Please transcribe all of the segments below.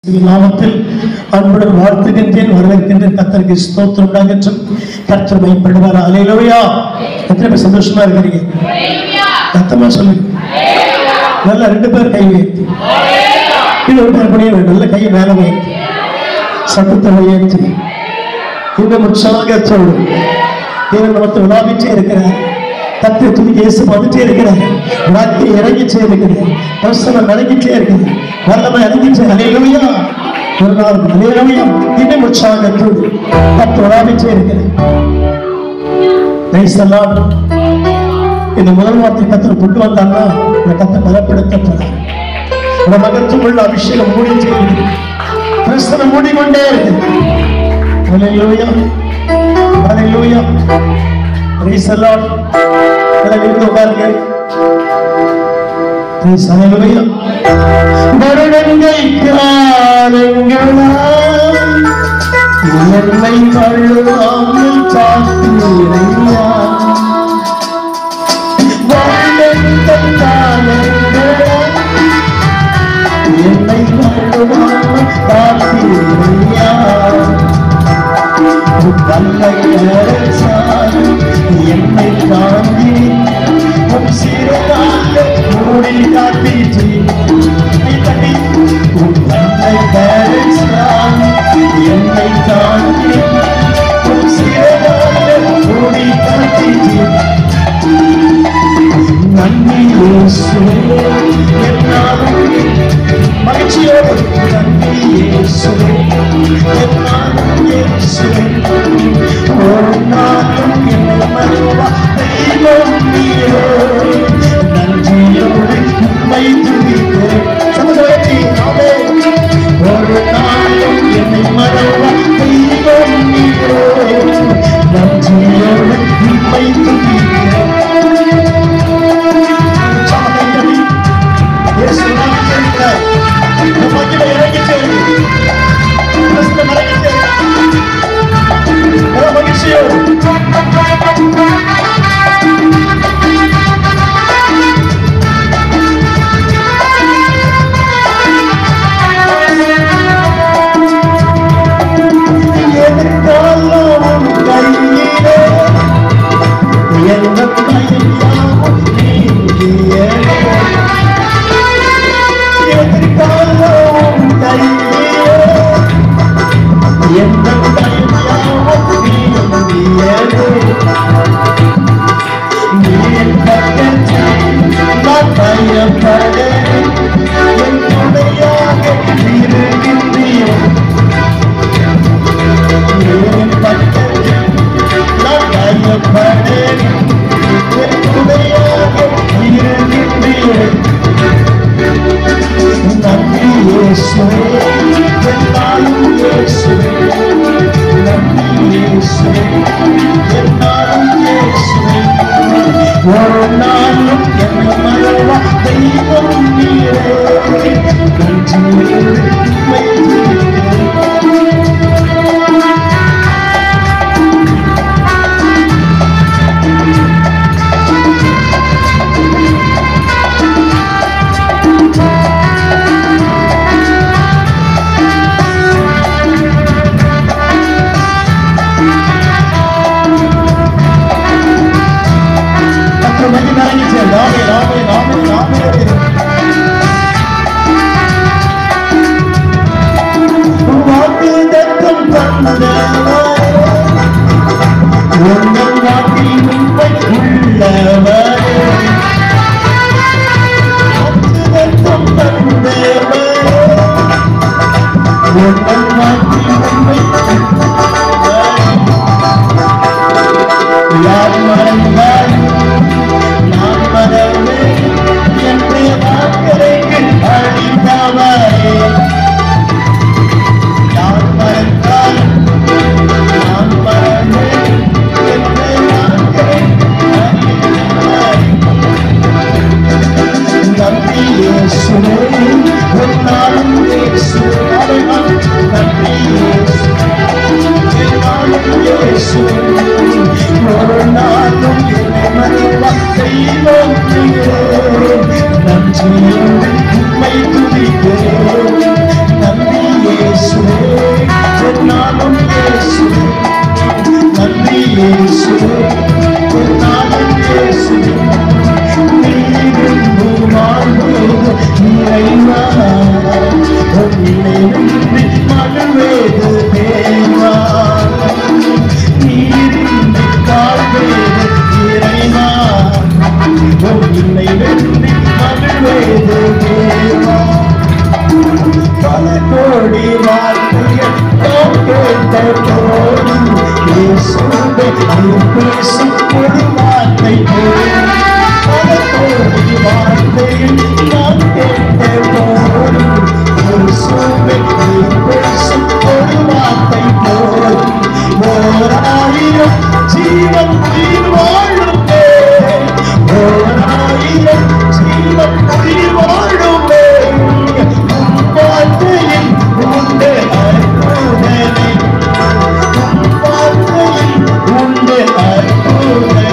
நாமத்தில் அன்புடன் வாழ்த்துகின்றேன், வரவேற்கின்றேன். கர்த்தருக்கு ஸ்தோத்திரம் உண்டாகட்டும். கர்த்தர் மகிமைப்படுவார். அல்லேலூயா. எத்தனை பேர் சந்தோஷமா இருக்கிறீங்க? சத்தமா சொல்லுங்க. நல்லா ரெண்டு பேர் கை வைத்து இன்னொரு பேர் பண்ணிய நல்ல கையை மேல வைத்து சத்தத்தை உயர்த்தி இன்னும் உற்சாக சொல்லும். தேவன் நமக்கு விழாவிட்டே இருக்கிறார். கத்தை துணிக்கு இயேசு வந்துட்டே இருக்கிறார். ராத்திரி இறங்கிச்சே இருக்கிறார். பிரசனம் நடங்கிட்டே இருக்கிறார். வல்லமை இறங்கிச்சே. அல்லேலூயா. ஒரு நாள் அல்லேலூயா. இன்னும் உற்சாகத்தோடு கத்தை விழாவிட்டே இருக்கிறார். Praise the Lord. இந்த முதல் வார்த்தை கத்தர் கொண்டு வந்தாங்கன்னா இந்த கத்தை பலப்படுத்தப்படாது. இந்த மகத்துவமுள்ள அபிஷேகம் மூடிட்டே இருக்கு. பிரசனம் மூடிக்கொண்டே இருக்கு. அல்லேலூயா. அல்லேலூயா. Praise the Lord. இருந்து உட்காருங்க. Praise Hallelujah. வருடங்கள் காலங்களா என்னை கழுவாமல் காத்தீரையா. வருடங்கள் காலங்களா என்னை கழுவாமல் காத்தீரையா. என்னை தாண்டி உன் சிறகால மூடி காத்தீச்சு. உன் கண்ணை கரைச்சான் என்னை தாண்டி உன் சிறகால மூடி காத்தீச்சு. நன்றி இயேசுவே என்னாலும் மகிழ்ச்சியோடு நன்றி இயேசுவே என்னாலும் இயேசுவே. ஒரு நாளும் என்னை மறவா தெய்வம் நீரே. நன்றியோடு உம்மை துதிக்கிறேன். சமூகத்தை நாமே. ஒரு நாளும் என்னை மறவா தெய்வம் நீரே. நன்றியோடு உம்மை துதிக்கிறேன். Yes, வென்று மகிழ்வேது தேவா, நீரின்றி வாழ்வேது இறைவா, உன்னை வென்று மகிழ்வேது தேவா. பல கோடி வார்த்தைகள் கேட்ட போதும் இயேசுவே நீர் பேசும் ஒரு வார்த்தை போதும். பல கோடி வார்த்தைகள் நான் கேட்ட போதும் இயேசுவே நீர் பேசும் ஒரு வார்த்தை போதும். 1000 ஜீவன் உயிர் வாழுமே, 1000 ஜீவன் உயிர் வாழுமே, வார்த்தையில் உண்டு அற்புதமே, வார்த்தையில் உண்டு அற்புதமே,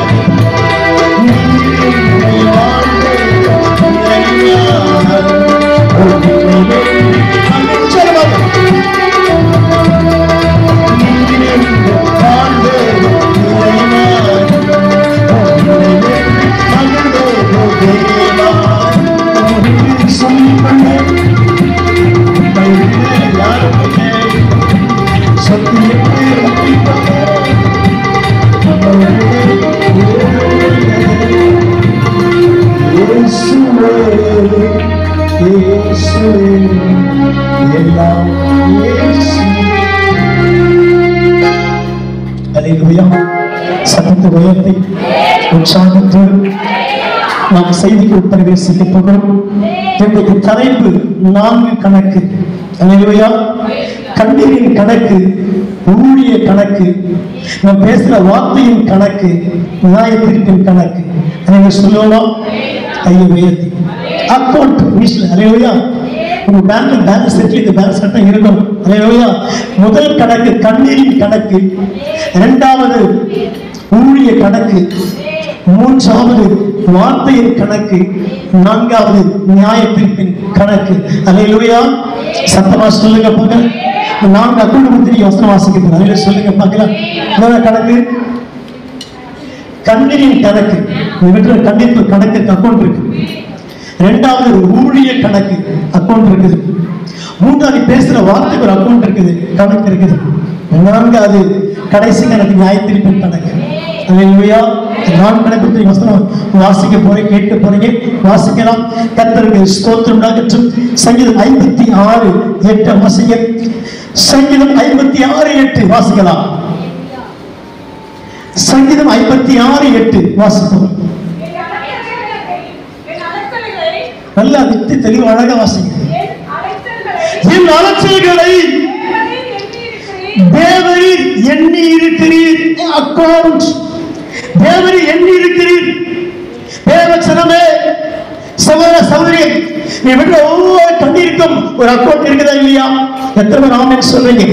நீரின்றி வாழ்வே இறைவா, உன்னை வென்று மகிழ்ச்சரமாக நீரின்றி வாழ்வே இறைவா, உன்னை வென்று மகிழ்வே தேவா. சொல்லிக்கொண்டே சத்தத்தை உயர்த்தி உற்சாகத்தோடு நாம் செய்திக்குள் பிரவேசிக்க போகிறோம். இன்றைக்கு தலைப்பு 4 கணக்கு. அல்லேலூயா. கண்ணீரின் கணக்கு, ஊழிய கணக்கு, நாம் பேசுற வார்த்தையின் கணக்கு, நியாயத்தீர்ப்பின் கணக்கு. நீங்க சொல்லுவோம் கையை உயர்த்தி அக்கௌண்ட் வீஸ்ல. அல்லேலூயா. உங்க பேங்க்ல பேலன்ஸ் இருக்கு, பேலன்ஸ் கரெக்டா இருக்கணும். அல்லேலூயா. முதல் கணக்கு கண்ணீரின் கணக்கு, இரண்டாவது ஊழிய கணக்கு, மூன்றாவது வார்த்தையின் கணக்கு, நான்காவது நியாயத்தீர்ப்பின் கணக்கு. அல்லேலூயா. சத்தமா சொல்லுங்க பார்க்கலாம். 4 அக்கௌண்ட் பத்தி வசனம் வாசிக்கிறேன். அதில சொல்லுங்க பார்க்கலாம். முதல் கணக்கு கண்ணீரின் கணக்கு, இவற்றை கண்டிப்பு கணக்கு அக்கௌண்ட் இருக்கு. இரண்டாவது ஊழிய கணக்கு அக்கௌண்ட் இருக்குது. மூன்றாவது பேசுற வார்த்தைக்கு ஒரு அக்கௌண்ட் இருக்குது, கணக்கு இருக்குது. நான்காவது கடைசி கணக்கு நியாயத்தீர்ப்பின் கணக்கு. அல்லேலூயா. 4 கணக்கு வசனம் வாசிக்க போறேன், கேட்க போறீங்க. வாசிக்கலாம். கர்த்தருக்கு ஸ்தோத்திரம் உண்டாகட்டும். சங்கீதம் 56:8 வாசிங்க. சங்கீதம் 56:8 வாசிக்கலாம். சங்கீதம் 56:8 வாசிப்போம். நல்லா விட்டு தெளிவு அழகா வாசிங்க. என் அலட்சியங்களை தேவரீர் எண்ணி இருக்கிறீர். அக்கௌண்ட் தேவரீர் எண்ணி இருக்கிறீர். தேவச்சனமே, சகோதர சகோதரி, நீ விடுற ஒவ்வொரு கண்ணீருக்கும் ஒரு அக்கௌண்ட் இருக்குதா இல்லையா? எத்தனை பேர் ஆமென் சொல்றீங்க?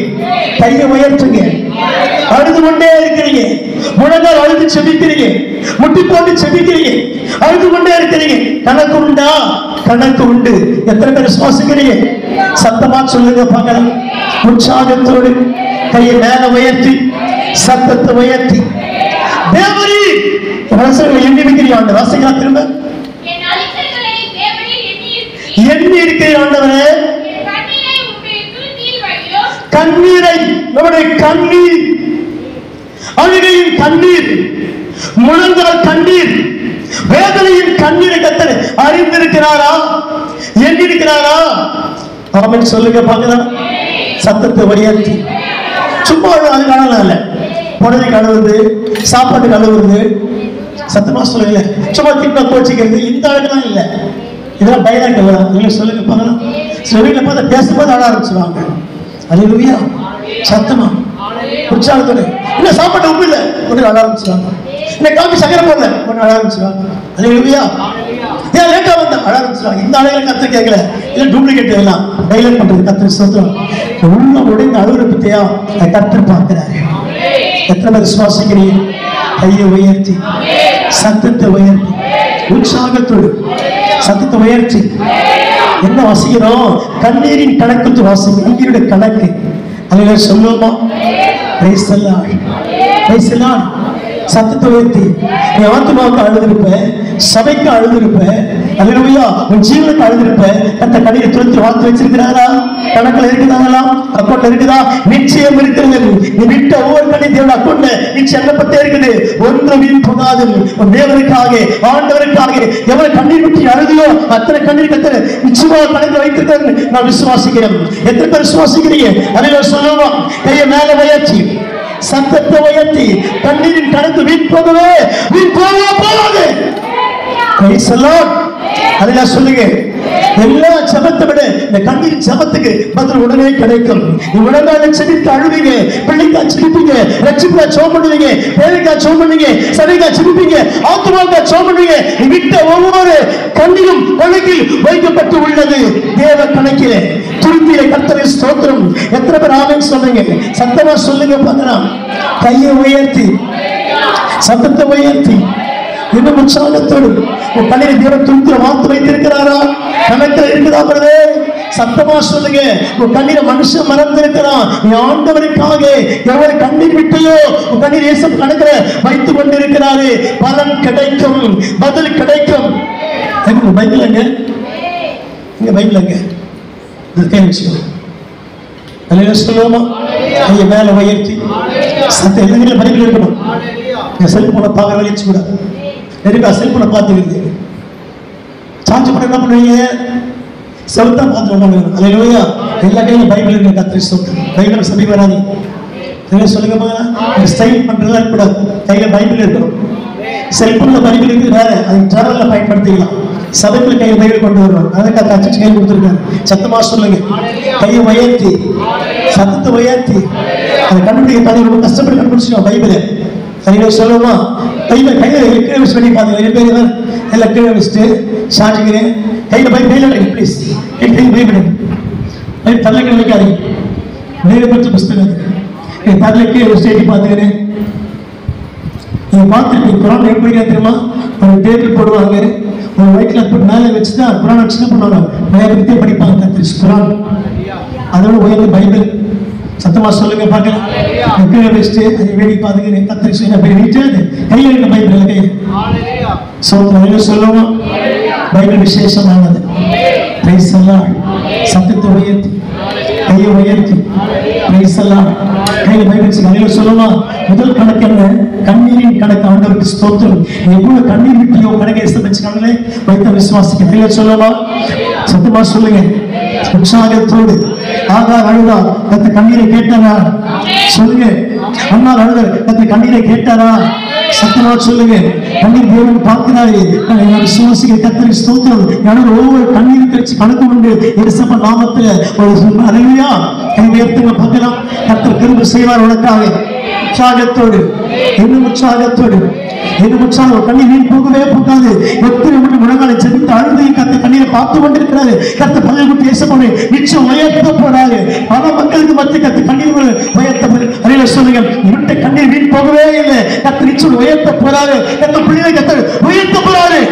கையை உயர்த்துங்க. அழுது கொண்டே இருக்கிறீங்க, முழங்கால் அழுது செபிக்கிறீங்க, முட்டி போட்டு செபிக்கிறீங்க, அழுது கொண்டே இருக்கிறீங்க. கணக்கு உண்டா? கணக்கு உண்டு. எத்தனை பேர் சுவாசிக்கிறீங்க? சத்தமா சொல்லுங்க பார்க்கலாம். உற்சாகத்தோடு கையை மேல உயர்த்தி சத்தத்தை உயர்த்தி தேவரீ எண்ணி இருக்கிறீங்க. வாசிக்கிறா திரும்ப. எண்ணி இருக்கிற ஆண்டவரே, கண்ணீரை, நம்முடைய கண்ணீர், அழுகையின் கண்ணீர், முழங்கால் கண்ணீர், வேதனையின் கண்ணீரை கர்த்தர் அறிந்திருக்கிறாரா? எண்ணிருக்கிறாரா? ஆமென் சொல்லுங்க பார்க்கலாம். சத்தத்தை உயர்த்தி சும்மா அது காணலாம் இல்ல, புடவை கழுவுது, சாப்பாடு கழுவுறது, சத்தமா சொல்லுங்க. சும்மா திட்ட கோச்சிக்கிறது, இந்த அழகுலாம் இல்லை. இதெல்லாம் பயனாக்கலாம். நீங்க சொல்லுங்க பார்க்கலாம். சில வீட்டில் பார்த்து பேசும்போது அழ ஆரம்பிச்சுவாங்க. அல்லேலூயா. சத்தமா உற்சாகத்தோட. இல்ல சாப்பாடு உப்பு இல்லை, ஒன்று அழ ஆரம்பிச்சுவாங்க. இல்லை காபி சக்கரை போடல, ஒன்று அழ ஆரம்பிச்சுவாங்க. அல்லேலூயா. ஏன் லேட்டா வந்த அழ ஆரம்பிச்சுவாங்க. இந்த அழகை கத்து கேட்கல, இல்லை டூப்ளிகேட் எல்லாம் டைலர் பண்றது. கத்து சோத்திரம். உள்ள உடைந்த அழுகுற பத்தியா கத்து பார்க்கிறாரு. எத்தனை பேர் சுவாசிக்கிறீங்க? கையை உயர்த்தி சத்தத்தை உயர்த்தி உற்சாகத்தோடு சத்தத்தை உயர்த்தி என்ன வாசிக்கிறோம்? கண்ணீரின் கணக்கு வாசிங்க. கண்ணீருடைய கணக்கு. அதில் சொல்லுவோமா? Praise the Lord, praise the Lord. சத்தத்தை உயர்த்தி நீ ஆத்மாவுக்கு அழுதிருப்ப, சபைக்கு அழுதிருப்ப, அல்லேலூயா, உன் ஜீவனுக்கு அழுதிருப்ப. கர்த்தர் கண்ணீரை துரத்தி வார்த்தை வச்சிருக்கிறாரா? கணக்குல இருக்குதாங்களா? அக்கௌண்ட்ல இருக்குதா? நிச்சயம் இருக்கிறது. நீ விட்ட ஒவ்வொரு கண்ணீர் தேவன் அக்கௌண்ட்ல நிச்சயம் எண்ணப்பட்டே இருக்குது. ஒன்று வீண் போகாது. உன் தேவனுக்காக, ஆண்டவருக்காக எவ்வளவு கண்ணீர் விட்டு அழுதியோ அத்தனை கண்ணீர் கர்த்தர் நிச்சயமாக கணக்கில் வைத்திருக்கிறார். நான் விசுவாசிக்கிறேன். எத்தனை பேர் விசுவாசிக்கிறீங்க? அல்லேலூயா சொல்லுவோம். கையை மேல உயர்த்தி, சத்தத்தை உயர்த்தி, கண்ணீரின் கணக்கு வீண் போகவே போகாது. Praise the Lord. அல்லேலூயா சொல்லுங்க. எல்லா ஜெபத்தை விட இந்த கண்ணீர் ஜெபத்துக்கு பதில் உடனே கிடைக்கும். நீ உடனே செபித்து அழுவீங்க, பிள்ளைக்கா செபிப்பீங்க, ரட்சிப்புக்கா ஜெபம் பண்ணுவீங்க, பேருக்கா ஜெபம் பண்ணுவீங்க, சபைக்கா செபிப்பீங்க, ஆத்துமாக்கா ஜெபம் பண்ணுவீங்க. நீ விட்ட ஒவ்வொரு கண்ணீரும் கணக்கில் வைக்கப்பட்டு உள்ளது. தேவ கணக்கிலே துருத்தியிலே கர்த்தரை ஸ்தோத்திரம். எத்தனை பேர் ஆமென் சொல்றீங்க? சத்தமா சொல்லுங்க பார்க்கலாம். கையை உயர்த்தி, சத்தத்தை உயர்த்தி, இன்னும் உற்சாகத்தோடு உன் கண்ணீரை தேவன் துருத்தியில வார்த்து வைத்திருக்கிறாரா? கணக்கில் இருக்குதா? சத்தமா சொல்லுங்க. உன் கண்ணீரை மனுஷன் மறந்திருக்கிறான். நீ ஆண்டவருக்காக எவ்வளவு கண்ணீர் விட்டையோ உன் கண்ணீர் இயேசு கணக்கில் வைத்துக் கொண்டிருக்கிறாரு. பலன் கிடைக்கும், பதில் கிடைக்கும். பைபிள் எங்க? இங்க பைபிள் எங்க? சொல்லுவோமா? கையை மேல உயர்த்தி சத்த எல்லாம் பைபிள் இருக்கணும். செல்போனை பார்க்க வெளிச்சு கூட நெருக்கா செல்போனை பார்த்துக்கிறது. சார்ஜ் பண்ண என்ன பண்ணுவீங்க? செலுத்தா பார்த்து. அல்லேலூயா. எல்லா கையிலும் பைபிள் இருக்கு. கர்த்தரை ஸ்தோத்திரம். பைபிள் சபை வராது. சொல்லுங்க, ஸ்டைல் பண்றதா இருக்கக்கூடாது. கையில பைபிள் இருக்கணும். செல்போன்ல பைபிள் இருக்கு வேற, அது டிராவல்ல பயன்படுத்திக்கலாம். சபைக்குள்ள கையில் பைபிள் கொண்டு வரணும். அதுக்கு அச்சு கை கொடுத்துருக்காங்க. சத்தமா சொல்லுங்க. கையை உயர்த்தி, சத்தத்தை உயர்த்தி. அதை கண்டுபிடிக்க பாதி ரொம்ப கஷ்டப்பட்டு கண்டுபிடிச்சிடும் பைபிளை. கையில சொல்லுமா? கையில கையில கீழே வச்சு பண்ணி பாருங்க. நிறைய பேர் எல்லாம் கீழே வச்சுட்டு சாஞ்சிக்கிறேன். கையில பைபிள் ப்ளீஸ், பைபிள் தரல வைக்காதீங்க. நிறைய பட்ச புஸ்தகம் தரல கீழே வச்சு பார்த்துக்கிறேன். நீங்க பார்த்துருப்பீங்க. குரான் எப்படி தெரியுமா? ஒரு டேபிள் போடுவாங்க, ஒரு வயிற்றுல போட்டு மேலே வச்சுதான் குரான் வச்சு என்ன பண்ணுவாங்க? பயபக்தியே படிப்பாங்க. குரான் அதோட உயர்ந்த பைபிள். சத்தமா சொல்லுங்க பார்க்கலாம். கீழே வச்சுட்டு அதை வேடி பார்த்துக்கிறேன். கத்திரி நீட்டாது கையில் இருக்க பைபிள் கையில் சொல்லுவோம். பைபிள் விசேஷமானது. Praise the Lord. சத்தத்தை உயர்த்தி, கையை உயர்த்தி, பிரைஸ் தி லார்ட். கையில பைபிள் சொல்லுமா? முதல் கணக்கு என்ன? கண்ணீரின் கணக்கு. ஆண்டவருக்கு ஸ்தோத்திரம். எவ்வளவு கண்ணீர் விட்டியோ கணக்கை வச்சு கண்ணிலே வைத்த விசுவாசிக்க. கையில சொல்லுமா? சத்தமா சொல்லுங்க. உற்சாகத்தோடு. ஆகார் அழுதா, கர்த்தர் கண்ணீரை கேட்டாரா? சொல்லுங்க. அண்ணார் அழுதார், கர்த்தர் கண்ணீரை கேட்டாரா? சத்தமா சொல்லுங்க. கண்ணீர் தேவன் பார்க்கிறாரு. விசுவாசிக்க கர்த்தரை ஸ்தோத்திரம். யாரும் ஒவ்வொரு கண்ணீர் கழிச்சு கணக்கு உண்டு. எருசபா நாமத்துல ஒரு அல்லேலூயா. கை உயர்த்துங்க பார்க்கலாம். கர்த்தர் கிருபை செய்வார் உனக்காக. உற்சாகத்தோடு, இன்னும் உற்சாகத்தோடு, இன்னும் உற்சாகம். கண்ணீர் வீண் போகவே போகாது. எத்தனை மட்டும் முழங்காலை செலுத்த அழுதையும் கர்த்தர் கண்ணீரை பார்த்து கொண்டிருக்கிறாரு. கர்த்தர் பல்வேறு பேச போனேன் நிச்சயம் உயர்த்த போறாரு. பல மக்களுக்கு மத்திய கர்த்தர் கண்ணீர் உயர்த்த அறிய சொல்லுங்க. விட்ட கண்ணீர் வீண் போகவே இல்லை. கர்த்தர் நிச்சயம் உயர்த்த போறாரு. கர்த்தர் பிள்ளைகளை கர்த்தர் உயர்த்த போறாரு.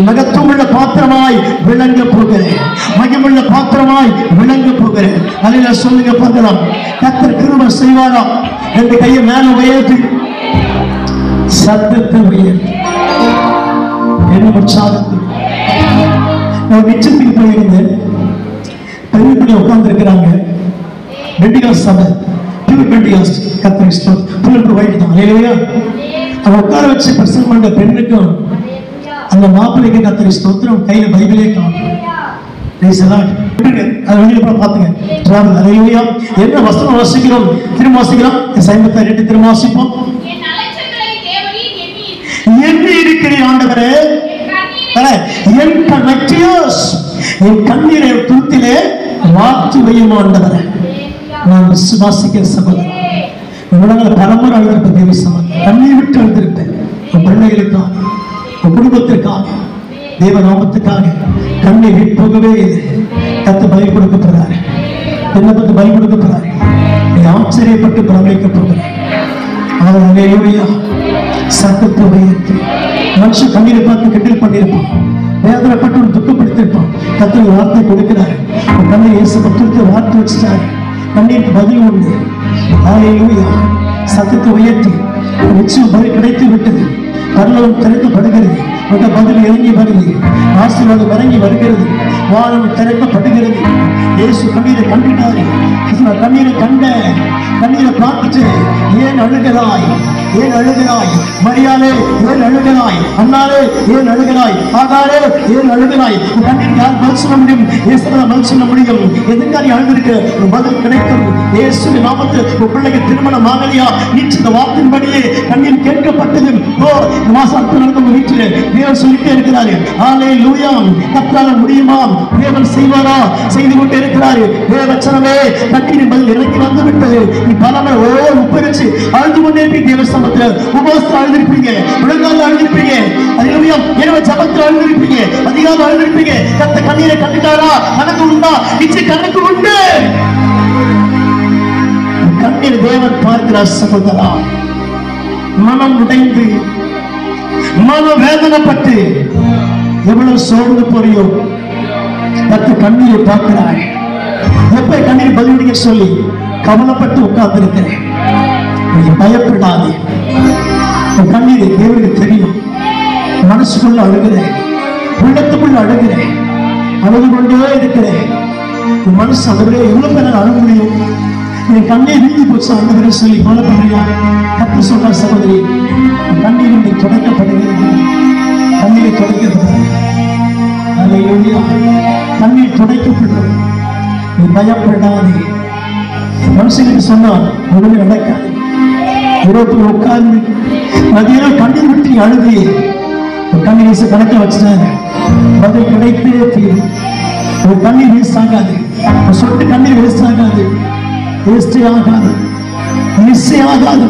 மகத்துவமுள்ள பாத்திரமாய் விளங்க போகிறேன். மகிமுள்ள பாத்திரமாய் விளங்க போகிறேன். அல்லேலூயா சொல்லுங்க பார்க்கலாம். கர்த்தர் கிருபை செய்வாரா? ரெண்டு கையை மேல உயர்த்தி, சத்தத்தை உயர்த்தி, என்ன உற்சாகத்தில் நான் நிச்சயத்துக்கு போயிருந்தேன். பெருமைப்படி உட்கார்ந்து இருக்கிறாங்க. பெண்டிகாஸ் சபை, பியூர் பெண்டிகாஸ். கர்த்தரை ஸ்தோத்திரம். பியூர் ஒயிட் தான். அல்லேலூயா. அவன் உட்கார வச்சு பிரசங்கம் பண்ற பெண்ணுக்கும் அந்த மாப்பிள்ளைக்கு கர்த்தரை ஸ்தோத்திரம். கையில பைபிளே காணும். அது வெளியில கூட பாத்துங்க. அல்லேலூயா. என்ன வசனம் வாசிக்கிறோம்? திரும்ப வாசிக்கிறோம். 52 திரும்ப வாசிப்போம். எண்ணி இருக்கிற ஆண்டவரே, என் கண்ணீரை துருத்திலே வார்த்து வையும் ஆண்டவரே. நான் விசுவாசிக்கிற சகோதரன். உலகில் பரம்பரை அழுதிருப்ப தேவ சமாதானம். கண்ணீர் விட்டு அழுதிருப்பேன். உன் பிள்ளைகளுக்காக, உன் குடும்பத்திற்காக, தேவ நாமத்துக்காக. கண்ணீர் விட்டு போகவே இல்லை. கர்த்தர் பலி கொடுக்க போறாரு. என்ன பத்தி பலி கொடுக்க போறாரு? நீ ஆச்சரியப்பட்டு பிரமிக்க போகிறார். அல்லேலூயா. சத்தத்தை உயர்த்தி. மனுஷன் கண்ணீரை பார்த்து கிண்டல் பண்ணியிருப்பான், வேதனைப்பட்டு துக்கப்படுத்திருப்பான். கர்த்தர் வார்த்தை கொடுக்கிறார். கண்ணை இயேசு பக்தருக்கு வார்த்தை வச்சுட்டாரு. கண்ணீருக்கு பதில் உண்டு. அல்லேலூயா. சத்தத்தை உயர்த்தி நிச்சயம் பதில் கிடைத்து விட்டது. பரலோகம் திறக்கப்படுகிறது. உங்க பதில் இறங்கி வருது. ஆசீர்வாதம் இறங்கி வருகிறது. வானம் திறக்கப்படுகிறது. இயேசு கண்ணீரை கண்டிட்டாரு. கண்ணீரை கண்ட கண்ணீரை பார்த்துட்டு ஏன் அழுகிறாய், ஏன் அழுகிறாய், மரியாளே ஏன் அழுகிறாய், அண்ணாலே ஏன் அழுகிறாய், ஆகாரே ஏன் அழுகிறாய், கண்ணீர் யார் பதில் சொல்ல முடியும்? இயேசுதான் பதில் சொல்ல முடியும். எதுக்காக அழுதுருக்கு? பதில் கிடைக்கும். இயேசுவின் நாமத்தில் உன் பிள்ளைக்கு திருமணம் ஆகலையா? நீச்சு இந்த வார்த்தையின்படியே கண்ணீர் கேட்கப்பட்டது. ஓ, இந்த மாசம் அடுத்த நடக்கும் வீட்டில் தேவன் சொல்லிட்டே இருக்கிறாரு. ஹல்லேலூயா. கர்த்தரால முடியுமா? தேவன் செய்வாரா? செய்து கொண்டே இருக்கிறாரு. தேவச்சனமே கண்ணீரின் பதில் இறங்கி வந்து விட்டது. நீ பலமே உப்பரிச்சு அழுது கொண்டே இருப்பீங்க. தேவ சமத்துல உபவாசத்தில் அழுதிருப்பீங்க, முழங்கால அழுதிருப்பீங்க, ஹல்லேலூயா, இரவு ஜெபத்தில் அழுதிருப்பீங்க, அதிகாலை அழுதிருப்பீங்க. கர்த்தர் கண்ணீரை கண்டிட்டாரா? கணக்கு உண்டா? நிச்சயம் கணக்கு உண்டு. கண்ணீர் தேவன் பார்க்கிறார். சகோதரா, மனம் உடைந்து மன வேதனைப்பட்டு எவ்வளவு சோர்ந்து போறியோ கர்த்தர் கண்ணீரை பார்க்கிறாய். எப்ப கண்ணீர் பதிலடிக்க சொல்லி கவலைப்பட்டு உட்கார்ந்து இருக்கிறேன். நீ பயப்படாதே. கண்ணீரை தேவனுக்கு தெரியும். மனசுக்குள்ள அழுகிறேன், உள்ளத்துக்குள்ள அழுகிறேன், அழுது கொண்டே இருக்கிறேன். உன் மனசு அவரே எவ்வளவு பேர் அழ முடியும்? என் கண்ணீர் வீங்கி போச்சு ஆண்டவரே சொல்லி கவலைப்படுறியா? கர்த்தர் சொல்றார், சகோதரி, கண்ணீர் நீ துடைக்கப்படுகிறது. கண்ணீரை துடைக்கப்படுகிறது. ஹல்லேலூயா. கண்ணீர் துடைக்கப்படும். நீ பயப்படாதே. மனுஷனுக்கு சொன்னால் ஒழுங்கு நடக்காது. யூரோப்பில் உட்கார்ந்து மதியம் கண்ணீர் விட்டு அழுது கண்ணீர் கணக்க வச்சுட்டாங்க. பதில் கிடைத்தே தீரும். ஒரு கண்ணீர் வேஸ்ட் ஆகாது. ஒரு சொட்டு கண்ணீர் வேஸ்ட் ஆகாது. வேஸ்டே ஆகாது, மிஸ்ஸே ஆகாது.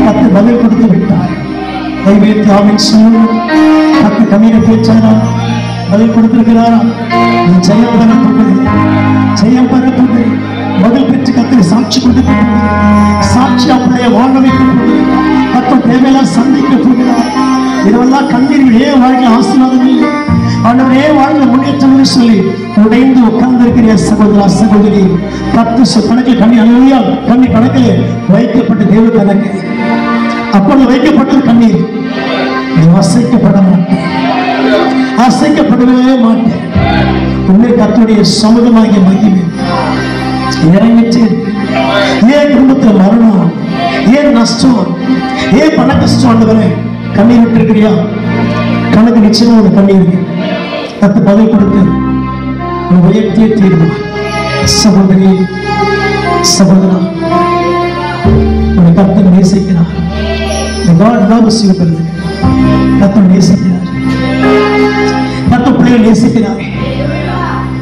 கர்த்தர் பதில் கொடுத்து விட்டார். கைவேற்றி ஆமென் சொல்லுவோம். கர்த்தர் கண்ணீரை பேச்சாரா? பதில் கொடுத்திருக்கிறாரா? நீ ஜெயம் பெற போகிறது. ஜெயம் பெற போகிறது. பதில் பெற்று கர்த்தரை சாட்சி கொடுக்க போகிறது. சாட்சி அப்படியே வாழ வைக்க போகிறது. கர்த்தர் தேவையெல்லாம் சந்திக்க போகிறார். இதெல்லாம் கண்ணீர் ஏன் வாழ்க்கை ஆசீர்வாதம் இல்லை, ஆண்டவரே வாழ்க்கை முன்னேற்றம் சொல்லி உடைந்து உட்கார்ந்து இருக்கிற சகோதரா, சகோதரி, 10 கணக்கில் கண்ணி அழுவியா? கண்ணி கணக்கில் வைக்கப்பட்ட தேவ கணக்கு. அப்பொழுது வைக்கப்பட்டது கண்ணீர். அசைக்கப்பட மாட்டேன், அசைக்கப்படவே மாட்டேன். உண்மை கர்த்தருடைய சமூகமாகிய மகிமை இறங்கிச்சு. ஏன் குடும்பத்தில் மரணம், ஏன் நஷ்டம், ஏன் பண கஷ்டம்? ஆண்டவரே கண்ணீர் விட்டு இருக்கிறியா? கணக்கு நிச்சயமா ஒரு கண்ணீர் இருக்கு. கர்த்தர் பதில் கொடுத்து உயர்த்திய தீர்வு. சகோதரி, சகோதரா, ஒரு கர்த்தர் நேசிக்கிறார். God loves you. கர்த்தர் நேசிக்கிறார். கர்த்தர் பிள்ளையை நேசிக்கிறார்.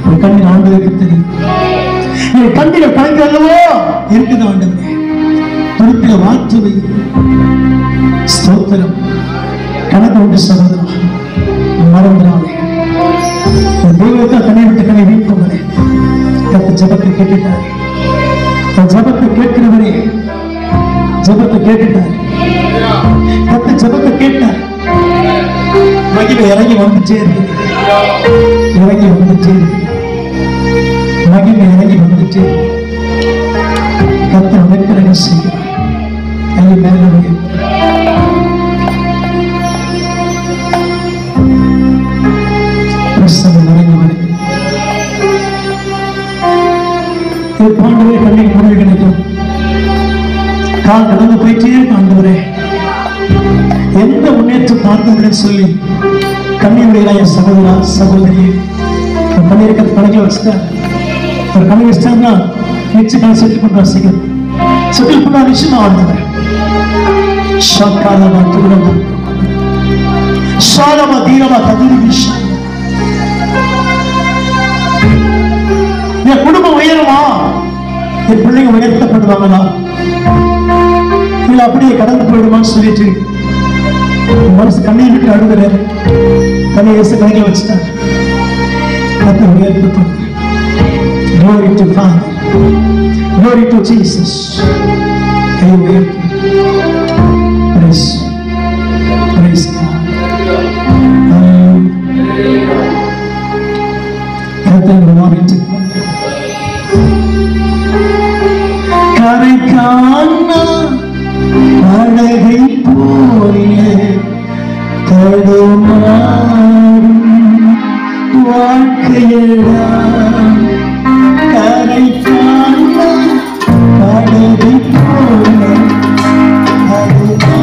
ஒரு கண்ணீர் ஆண்டவருக்கு தெரியும். என் கண்ணீரை கணக்கல்லவோ இருக்குது ஆண்டவரே. துருப்பில வாழ்த்துவை ஸ்தோத்திரம். கணக்கு உண்டு சகோதரா, மறந்துடாதே. தெய்வத்தை கண்ணீர் விட்டு கண்ணை வீழ்ப்பவரே, கர்த்தர் ஜெபத்தை கேட்டுட்டார். ஜெபத்தை கேட்கிறவரே, ஜெபத்தை கேட்டுட்டார். கர்த்தர் ஜெபத்தை கேட்டார். மகிமை இறங்கி வந்துட்டே இருக்கு, இறங்கி வந்துட்டே இருக்கு, மகிமை இறங்கி வந்துட்டே இருக்கு. கர்த்தர் அனுக்கிரகம் செய்கிறார். கையை மேலே இறங்கி வருகிறது. பாண்டவரே கண்ணை குரல் கிடைக்கும். கால் கடந்து போயிட்டே இருக்கு. ஆண்டவரே எந்த முன்னேற்றம் பார்த்தவரை சொல்லி கண்ணீருடைய சகோதரா, சகோதரி, கண்ணீர் கணக்கில் வச்சுட்டார். ஒரு கண்ணீர் வச்சுட்டாங்கன்னா நிச்சயம் செட்டில் பண்றார். சீக்கிரம் செட்டில் பண்ண விஷயம் ஆண்டவர். ஷாக்காலமா துரமா ஷாலமா தீரமா தகுதி விஷயம். என் குடும்பம் உயருமா? என் பிள்ளைங்க உயர்த்தப்படுவாங்களா? இல்ல அப்படியே கடந்து போயிடுமான்னு சொல்லிட்டு மனசு கண்ணீர் விட்டு அழுகிறாரு. கண்ணீர் இயேசு கணக்கில் வச்சுட்டார். கர்த்தர் உயர்த்தட்டும். Glory to God. Glory to Jesus. கை உயர்த்து. Praise. Praise God. கர்த்தர் உயர்த்து. கரை காண படகை போல தடுமாறும் வாழ்க்கையடா கரை காண படகை போல வாழ்க்கையடா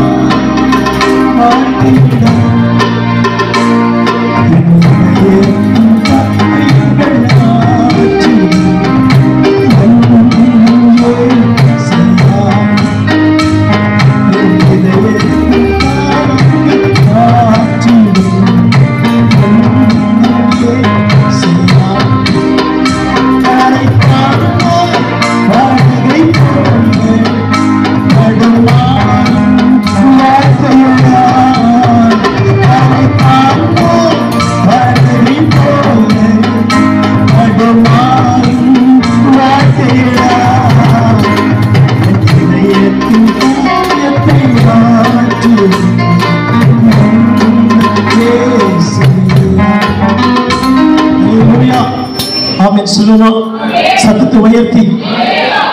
சத்தத்தை உயர்த்தி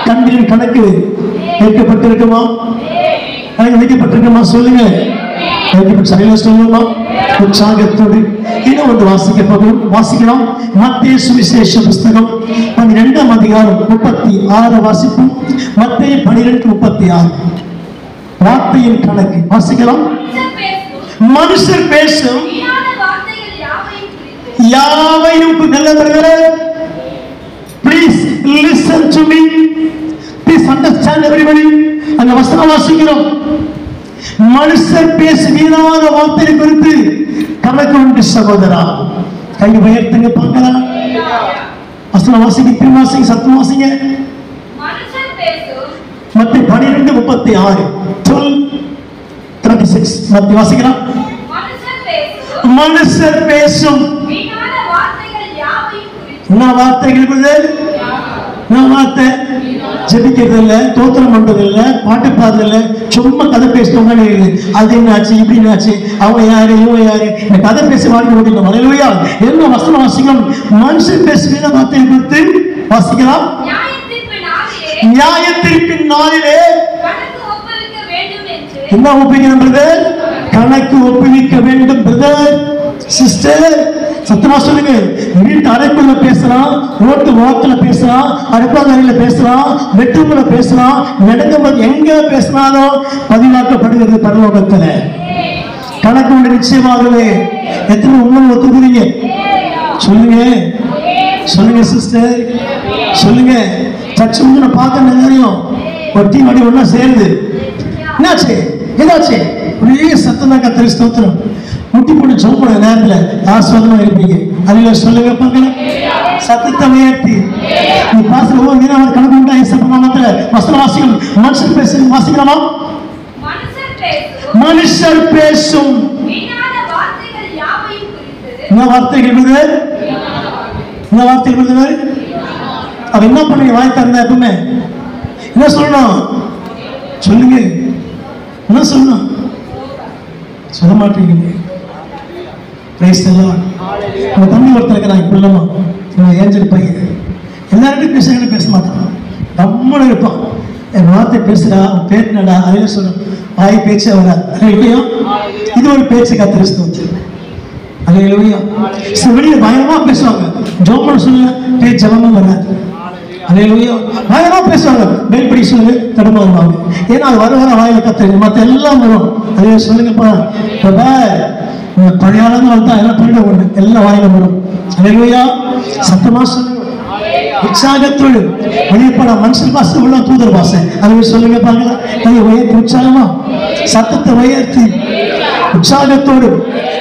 கண்களின் கணக்கு வைக்கப்பட்டிருக்குமா? வைக்கப்பட்டிருக்குமா? சொல்லுங்க. சொல்லுமா உற்சாகத்தோடு இன்னும் வந்து வாசிக்கலாம். மத்தேயு சுவிசேஷ புஸ்தகம் 12ஆம் அதிகாரம் 36 வாசிப்போம். மத்தேயு 12:36 வார்த்தையின் கணக்கு வாசிக்கலாம். மனுஷர் பேசும் யாவையும் நல்லவர்களே, please listen to me, please understand everybody. அந்த வசனம் வாசிக்கிறோம். மனுஷர் பேசும் வீணான வார்த்தை குறித்து கணக்கு உண்டு சகோதரா. கை உயர்த்துங்க பார்க்கலாம். வசனம் வாசிக்க வாசிங்க, சத்தம் வாசிங்க. மத்தேயு 12:36 12:36 மத்தேயு வாசிக்கலாம். மனுஷர் பேசும் வார்த்தை ஜெபிக்கிறது இல்ல, தோத்திரம் பண்றது இல்ல, பாட்டு பாடுறது இல்ல, சும்மா கதை பேசுறவங்க அது என்னாச்சு இப்படி என்னாச்சு, அவங்க யாரு இவங்க யாரு, இந்த கதை பேசி வாழ்க்கை ஓட்டிட்டு வரலையா? என்ன வசனம் வாசிக்கலாம். மனுஷன் பேசுகிற வார்த்தையை குறித்து வாசிக்கலாம். நியாயத்தீர்ப்பின் நாளிலே என்ன ஒப்புவிக்கணும் பிரதர்? கணக்கு ஒப்புவிக்க வேண்டும் பிரதர், சிஸ்டர். சத்தமா சொல்லுங்க. வீட்டு அறைக்குள்ள பேசலாம், ரோட்டு வாக்குல பேசலாம், அடுப்பாங்கரையில பேசலாம், பெட்ரூம்ல பேசலாம், நடக்கும்போது எங்க பேசினாலும் பதிவாக்கப்படுகிறது பரலோகத்துல. கணக்கு ஒன்று நிச்சயமாகவே. எத்தனை உண்மை ஒத்துக்குறீங்க? சொல்லுங்க சொல்லுங்க சிஸ்டர், சொல்லுங்க. சர்ச்சை வந்து நான் பார்க்க நிறையும் ஒரு டீம் அடி ஒன்னா சேருது. என்னாச்சு ஏதாச்சு ஒரே சத்தம் தான் கத்திரி ஸ்தோத்திரம். முட்டி போட்டு ஜெபம் பண்ண நேரத்துல ஆசீர்வாதமா இருப்பீங்க. அதுல சொல்லுங்க பார்க்கலாம். சத்தத்தை உயர்த்தி நீ பாசுற ஒவ்வொரு வீணான கணக்கு உண்டா? இசப்பமானத்துல வசனம் வாசிக்கணும். மனுஷர் பேசும் வாசிக்கலாமா? மனுஷர் பேசும் என்ன வார்த்தைகள் விடுது? என்ன வார்த்தைகள் விடுது? அவ என்ன பண்ணுங்க? வாய் திறந்தா எப்பவுமே என்ன சொல்லணும்? சொல்லுங்க. என்ன சொல்லணும்? சொல்ல மாட்டீங்க. நம்ம தம்பி ஒருத்தர் இருக்கிறான் இப்படில்லமா, ஏஞ்சல் பையன். எல்லாருக்கும் பேச மாட்டான், நம்மளும் இருப்பான். என் வார்த்தை பேசுறா, பேர் நடா, அதில் சொல்லும் வாய் பேச்சு வரா. இல்லையா? இது ஒரு பேச்சு கத்திரிஸ்து. அது இல்லையா? வெளியில பயமா பேசுவாங்க. ஜோமன் சொல்ல பேச்சு ஜபமும் வராது. அல்லேலூயா. பயமா பேசுவாங்க. மேல்படி சொல்லுங்க தடுமாறுவாங்க. ஏன்னா அது வர வாயில கத்துங்க, மற்ற எல்லாம் வரும். அதே சொல்லுங்கப்பா பழைய ஆளுங்க வந்தா எல்லாம் பண்ணிட ஒண்ணு எல்லாம் வாயில வரும். அல்லேலூயா. சத்தமா சொல்லுங்க. உற்சாகத்தோடு வெளியப்பட மனுஷன் பாசை உள்ள தூதர் பாசை. அதுவே சொல்லுங்க பார்க்கலாம். கையை உயர்த்தி உற்சாகமா சத்தத்தை உயர்த்தி உற்சாகத்தோடு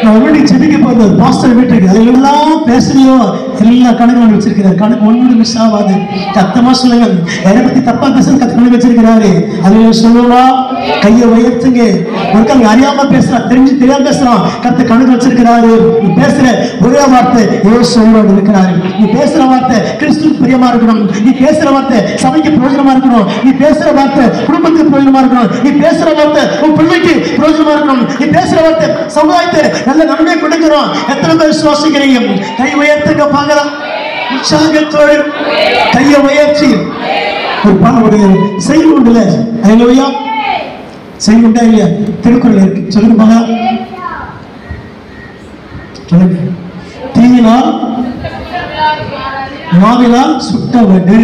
நான் வீட்டுக்கு செடிக்க போகிறது பாஸ்டர் வீட்டுக்கு அதெல்லாம் பேசுறியோ எல்லா கணக்கு வச்சிருக்கிறார். கணக்கு ஒன்று மிஸ் ஆகாது. சத்தமா சொல்லுங்க. என்னை பத்தி தப்பா பேசுறது கணக்கு வச்சிருக்கிறாரு. அதுல சொல்லுவா கையை உயர்த்துங்க. ஒருத்தங்க அறியாம பேசுறா, தெரியாம பேசுறான், கத்த கணக்கு வச்சிருக்கிறாரு. நீ பேசுற ஒரே வார்த்தை இயேசுவோடு இருக்கிறாரு. நீ பேசுற வார்த்தை கிறிஸ்துவுக்கு பிரியமா இருக்கணும். நீ பேசுற வார்த்தை சபைக்கு பிரயோஜனமா இருக்கணும். நீ பேசுற வார்த்தை குடும்பத்துக்கு பிரயோஜனமா இருக்கணும். நீ பேசுற வார்த்தை உன் பிள்ளைக்கு பிரயோஜனமா இருக்கணும். நீ பேசுற வார்த்தை சமுதாயத்தை நல்ல நன்மை கொடுக்கிறோம். எத்தனை பேர் விசுவாசிக்கிறீங்க? கை உயர்த்துங்க பார்க்கலாம். உற்சாகத்தோடு கையை உயர்த்தி ஒரு செய்தி உண்டுல. அல்லேலூயா. செய்யுண்டா இல்லையா? திருக்குறள் இருக்கு, சொல்லுங்க பார்க்கலாம். சொல்லுங்க. தீயினால் நாவினால் சுட்டவடு.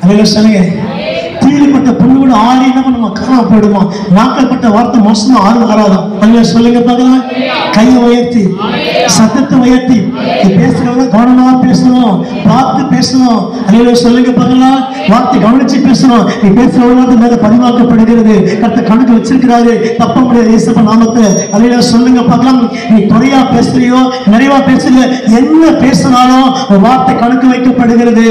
அதில் சொல்லுங்க. தீயில்பட்ட பொண்ணு கூட ஆறி என்ன பண்ணுமா? காணா போயிடுமா? நாக்கப்பட்ட வார்த்தை மோசமா ஆறு வராதான். அதில் சொல்லுங்க பார்க்கலாம். கையை உயர்த்தி சத்தத்தை உயர்த்தி பேசுறவங்க கவனமா பேசணும், பார்த்து பேசணும். அதில் சொல்லுங்க பார்க்கலாம். வார்த்தை கவனிச்சு பேசணும். நீ பேசுறவங்க மேல பதிவாக்கப்படுகிறது. கர்த்தர் கணக்கு வச்சிருக்கிறாரு, தப்ப முடியாது இயேசு நாமத்தை. அதில் சொல்லுங்க பார்க்கலாம். நீ குறையா பேசுறியோ நிறைவா பேசல, என்ன பேசினாலும் வார்த்தை கணக்கு வைக்கப்படுகிறது.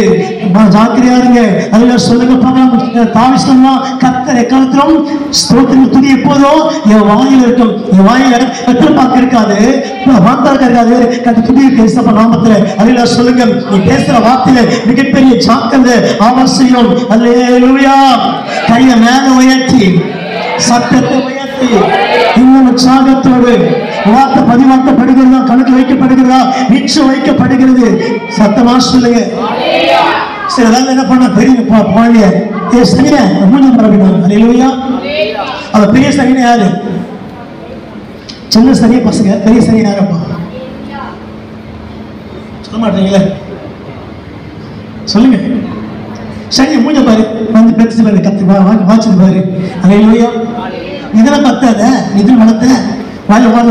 ஜாக்கிரதையா இருங்க. அதில் சொல்லுங்க பார்க்கலாம். தாவீது சொன்னான், கர்த்தர் எக்காலத்திலும் ஸ்தோத்திரம் துதி எப்போதும் என் வாயில இருக்கும். என் வாயில வெற்றப்பாக்கு இருக்காது, வார்த்தை இருக்காது, கர்த்தர் துதி இருக்கு இயேசு நாமத்துல. அதில் சொல்லுங்க. நீ பேசுற வார்த்தையில மிகப்பெரிய ஜாக்கிரதை அவசியம். அல்லேலூயா. கையை மேல உயர்த்தி சத்தத்தை உயர்த்தி இன்னும் உற்சாகத்தோடு வார்த்தை பதிவாக்கப்படுகிறதா, கணக்கு வைக்கப்படுகிறதா, நிச்சயம் வைக்கப்படுகிறது. சத்தமா சொல்லுங்க. சில வேலை என்ன பண்ண பெரிய குழந்தைய சனிய மூஞ்சம் பரப்பினாங்க. அல்லேலூயா. அவ பெரிய சனின யாரு? சின்ன சனிய பசங்க, பெரிய சனி யாரப்பா? சொல்ல மாட்டீங்களே, சொல்லுங்க. சனி மூஞ்ச பாரு, வந்து பெருசு பாரு, கத்து வாட்சது பாரு. அல்லேலூயா. இதெல்லாம் பத்தாத, இதில் வளர்த்த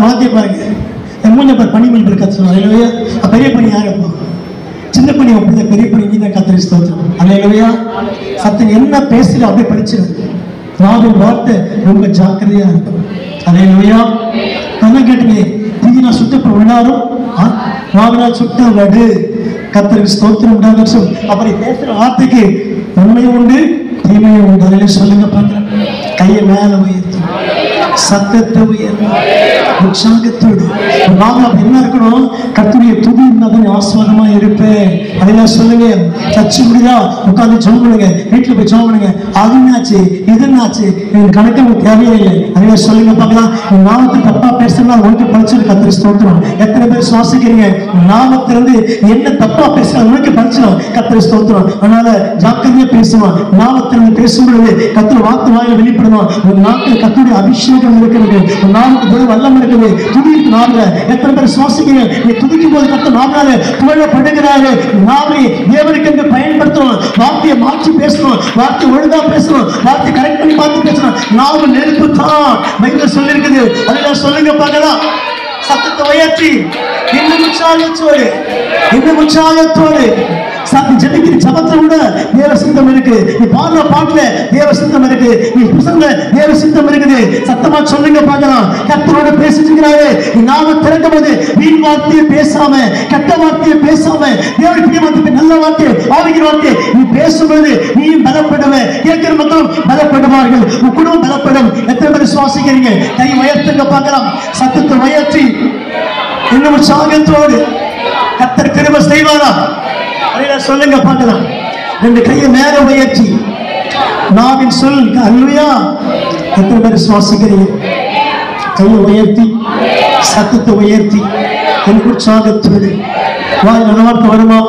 வாழ்க்கைய பாருங்க. மூஞ்ச பாரு, பனி மூஞ்சி பாரு கத்து. அல்லேலூயா. பெரிய பணி யாரப்பா? சின்ன பணி அப்படிதான், பெரிய பணி நீ தான் கர்த்தரை ஸ்தோத்திரம். அல்லேலூயா. சத்தம் என்ன பேசுற அப்படியே படிச்சிடும். நாவின் வார்த்தை ரொம்ப ஜாக்கிரதையா இருக்கும். அல்லேலூயா. என்ன கேட்டீங்க? தீயினால் சுட்ட விடாரும் நாவினால் சுட்ட வடு. கர்த்தருக்கு ஸ்தோத்திரம் உண்டாகும். அப்படி பேசுற வார்த்தைக்கு நன்மையும் உண்டு தீமையும் உண்டு. அதில் சொல்லுங்க பார்க்கிறேன். கையை மேல உயர்த்தி சத்தத்தை உயர்த்தி உற்சாகத்தோடு நாம என்ன இருக்கணும்? கர்த்தருடைய துதி இருந்தால் ஆசீர்வாதமா இருப்பேன். அதெல்லாம் சொல்லுங்க. சர்ச்சு முடியா உட்காந்து ஜெபம் பண்ணுங்க, வீட்டுல போய் ஜெபம் பண்ணுங்க. அதுனாச்சு இதுனாச்சு கணக்கு தேவையே இல்லை. அதெல்லாம் சொல்லுங்க பார்க்கலாம். நாமத்தை தப்பா பேசுறதுனா உனக்கு படிச்சது கர்த்தருக்கு ஸ்தோத்திரம். எத்தனை பேர் சுவாசிக்கிறீங்க? நாமத்திலிருந்து என்ன தப்பா பேசுற உனக்கு படிச்சிடும் கர்த்தருக்கு ஸ்தோத்திரம். அதனால ஜாக்கிரதையா பேசணும். நாமத்திலிருந்து பேசும்பொழுது கர்த்தர் வார்த்தை வாயில வெளிப்படணும். ஒரு நாட்டில் கர்த்தருடைய அபிஷேகம் இருக்கிறது, ஒரு நாளுக்கு வல்லம் இருக்குது. துதிக்கு நாவல எத்தனை பேர் சுவாசிக்கிறீங்க? நீ துதிக்கும் போது கர்த்தர் நாவலால புகழப்படுகிறாரு. நாவை தேவனுக்கு என்று பயன்படுத்தணும். வார்த்தையை மாற்றி பேசணும், வார்த்தை ஒழுங்கா பேசணும், வார்த்தை கரெக்ட் பண்ணி பார்த்து பேசணும். நாவு நெருப்பு தான் பைபிள் சொல்லி இருக்குது. அதெல்லாம் சொல்லுங்க பார்க்கலாம். சத்தத்தை உயர்த்தி இன்னும் உற்சாகத்தோடு இன்னும் உற்சாகத்தோடு சத்தி ஜெபிக்கிற ஜபத்துல கூட தேவ சித்தம் இருக்கு. நீ பாடுற பாட்டுல தேவ சித்தம் இருக்கு. நீ புசங்க தேவ சித்தம் இருக்குது. சத்தமா சொல்லுங்க பார்க்கலாம். கர்த்தரோட பேசிச்சுக்கிறாரு. நீ நாம திறக்கும் போது வீண் வார்த்தையை பேசாம, கெட்ட வார்த்தையை பேசாம, தேவனுடைய வார்த்தை, நல்ல வார்த்தை, ஆவிக்கிற வார்த்தை நீ பேசும்போது நீயும் பலப்படுவ, கேட்கிற மக்களும் பலப்படுவார்கள், உன் குடும்பம் பலப்படும். எத்தனை பேர் சுவாசிக்கிறீங்க? கை உயர்த்துங்க பார்க்கலாம். சத்தத்தை உயர்த்தி இன்னும் உற்சாகத்தோடு கர்த்தர் கிருபை செய்வாரா? சொல்லுங்க பார்க்கலாம். ரெண்டு கையை மேல உயர்த்தி நாவின் சொல். அல்லேலூயா. எத்தனை பேர் சுவாசிக்கிறீங்க? கையை உயர்த்தி சத்தத்தை உயர்த்தி உற்சாகத்தோடு வாய் நடவார்த்த வருமா?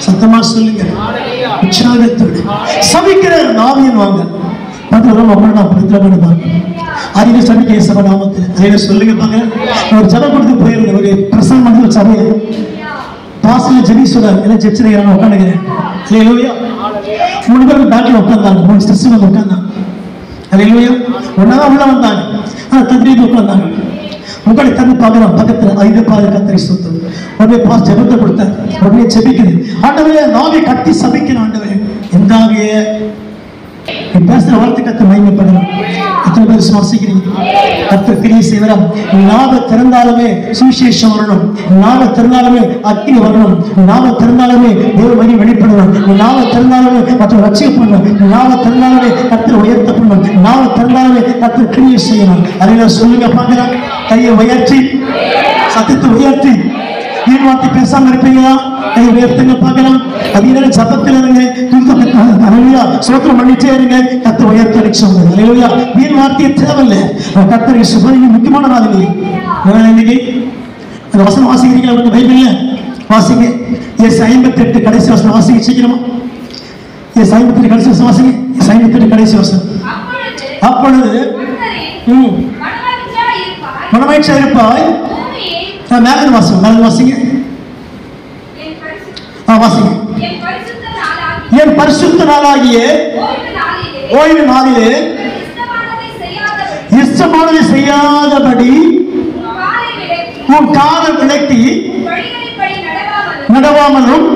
சத்தமா சொல்லுங்க. உற்சாகத்தோடு சபிக்கிற நாவியன் வாங்க அறிவு சபிக்க இயேசு நாமத்தில். அதை சொல்லுங்க பாங்க. ஒரு ஜபம் கொடுத்து போயிருந்த ஒரு பிரசங்கம் பண்ணி சபையில பாஸ்டர் ஜெபி சொல்றாரு. எல்லாம் ஜெபிச்சுட்டு நான் உட்காந்துக்கிறேன். அல்லேலூயா. 3 பேர் பேக்ல உட்கார்ந்தாங்க. 3 சிஸ்டர் வந்து உட்கார்ந்தாங்க. அல்லேலூயா. ஒண்ணா உள்ள வந்தாங்க. தந்திரிட்டு உட்கார்ந்தாங்க. உங்களை தந்து பார்க்கலாம். பக்கத்துல 5 பாது கர்த்தரை ஸ்தோத்திரம். உடனே பாஸ் ஜெபத்தை கொடுத்தார். உடனே ஜெபிக்குது. ஆண்டவரே நாவை கட்டி சபிக்கிறேன். ஆண்டவரே எந்த ஆவியே பேசுற வார்த்தை கர்த்தர் மகிமைப்படணும். எத்தனை பேர் சுவாசிக்கிறீங்க? கர்த்தர் கிரியை செய்வாராம். நாவை திறந்தாலுமே சுவிசேஷம் வரணும். நாவை திறந்தாலுமே அக்கினி வரணும். நாவை திறந்தாலுமே தேவ மகிமை வெளிப்படணும். நாவை திறந்தாலுமே மற்ற ரட்சிக்கப்படணும். நாவை திறந்தாலுமே கர்த்தர் உயர்த்தப்படணும். நாவை திறந்தாலுமே கர்த்தர் கிரியை செய்யணும். அதெல்லாம் சொல்லுங்க பார்க்கலாம். கையை உயர்த்தி சத்தத்தை உயர்த்தி வீண் வார்த்தை பேசாம இருப்பீங்களா? கை உயர்த்துங்க பார்க்கலாம். அதே ஜபத்தில் இருங்க. சோத்திரம் பண்ணிட்டே இருங்க. கர்த்தர் உயர்த்த அடிச்சவங்க. அல்லேலூயா. வீண் வார்த்தையை தேவையில்லை. கர்த்தரை சுபரிக்கு முக்கியமான நாள் இன்னைக்கு. அந்த வசனம் வாசிக்கிறீங்களா? வந்து பைபிள்ல வாசிங்க. எஸ் 58 கடைசி வசனம் வாசிக்க சீக்கிரமா. எஸ் 58 கடைசி வசனம் வாசிங்க. எஸ் 58 கடைசி வசனம். அப்பொழுது மனமகிழ்ச்சியா இருப்பாய். மேல வாசிங்க. வாசிங்க. என் பரிசுத்த நாளாகிய ஓய்வு நாளிலே இஷ்டமானதை செய்யாதபடி உன் காலை விலக்கி நடவாமலும்